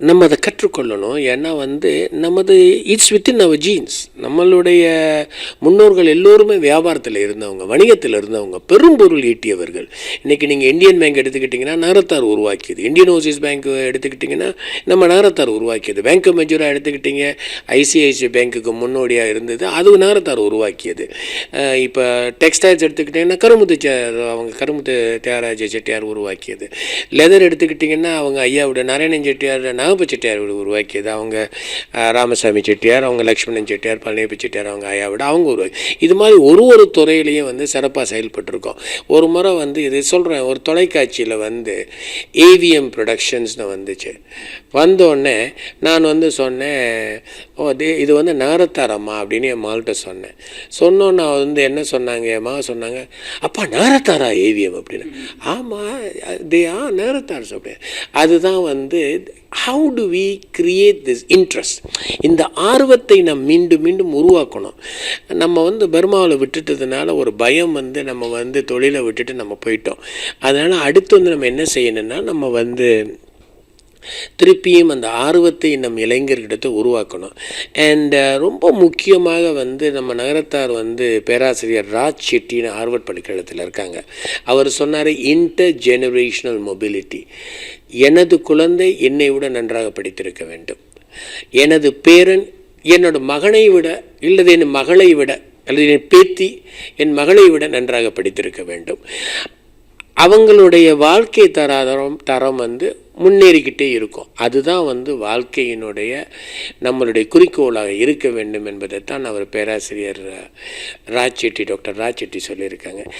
நம்ம அதை கற்றுக்கொள்ளணும். ஏன்னா நமது இட்ஸ் வித்தின் அவர் ஜீன்ஸ். நம்மளுடைய முன்னோர்கள் எல்லோருமே வியாபாரத்தில் இருந்தவங்க, வணிகத்தில் இருந்தவங்க, பெரும்பொருள் ஈட்டியவர்கள். இன்றைக்கி நீங்கள் இந்தியன் பேங்க் எடுத்துக்கிட்டிங்கன்னா நகரத்தார் உருவாக்கியது, இந்தியன் ஓவர்சீஸ் பேங்க் எடுத்துக்கிட்டிங்கன்னா நம்ம நகரத்தார் உருவாக்கியது, பேங்க் ஆஃப் மெஜூரா எடுத்துக்கிட்டிங்க ஐசிஐசிஐ பேங்க்குக்கு முன்னோடியாக இருந்தது, அது நகரத்தார் உருவாக்கியது. இப்போ டெக்ஸ்டைல்ஸ் எடுத்துக்கிட்டிங்கன்னா கருமுத்து தியாகராஜ செட்டியார் உருவாக்கியது. லெதர் எடுத்துக்கிட்டிங்கன்னா அவங்க ஐயாவோட நாராயணன் செட்டியார் நாகப்ப செட்டியார் உருவாக்கியது, அவங்க ராமசாமி செட்டியார், அவங்க லக்ஷ்மணன் செட்டியார், பழனியப்ப செட்டியார் அவங்க ஐயாவோட அவங்க உருவாக்கி. இது மாதிரி ஒரு துறையிலையும் சிறப்பாக செயல்பட்டுருக்கோம். ஒரு முறை இது சொல்கிறேன், ஒரு தொலைக்காட்சியில் ஏவிஎம் ப்ரொடக்ஷன்ஸ்னு வந்துச்சு. வந்தோடனே நான் சொன்னேன், இது நகரத்தாரம்மா அப்படின்னு என் மகள்கிட்ட சொன்னேன். சொன்னோன்னு என்ன சொன்னாங்க, என் மக சொன்னாங்க, அப்பா நகரத்தாரா ஏவிஎம் அப்படின்னு. ஆமாம், நகரத்தார்ஸ் அப்படி. அதுதான் how do we create this interest, இந்த ஆர்வத்தை நம்ம மீண்டும் மீண்டும் உருவாக்கணும். நம்ம பர்மாவில் விட்டுட்டதுனால ஒரு பயம் நம்ம தொழிலை விட்டுட்டு நம்ம போயிட்டோம். அதனால் அடுத்து நம்ம என்ன செய்யணும்னா நம்ம திருப்பியும் அந்த ஆர்வத்தை நம் இளைஞர்கிட்ட உருவாக்கணும். அண்ட் ரொம்ப முக்கியமாக நம்ம நகரத்தார் பேராசிரியர் ராஜ் செட்டின்னு ஹார்வர்ட் பல்கலைக்கழகத்தில் இருக்காங்க. அவர் சொன்னார், இன்டர் ஜெனரேஷனல் மொபிலிட்டி. எனது குழந்தை என்னை விட நன்றாக படித்திருக்க வேண்டும், எனது பேரன் என்னோட மகனை விட இல்லது என் மகளை விட அல்லது என் பேத்தி என் மகளை விட நன்றாக படித்திருக்க வேண்டும். அவங்களுடைய வாழ்க்கை தரம் முன்னேறிக்கிட்டே இருக்கும். அதுதான் வாழ்க்கையினுடைய நம்மளுடைய குறிக்கோளாக இருக்க வேண்டும் என்பதைத்தான் அவர் பேராசிரியர் டாக்டர் ராஜ் செட்டி சொல்லியிருக்காங்க.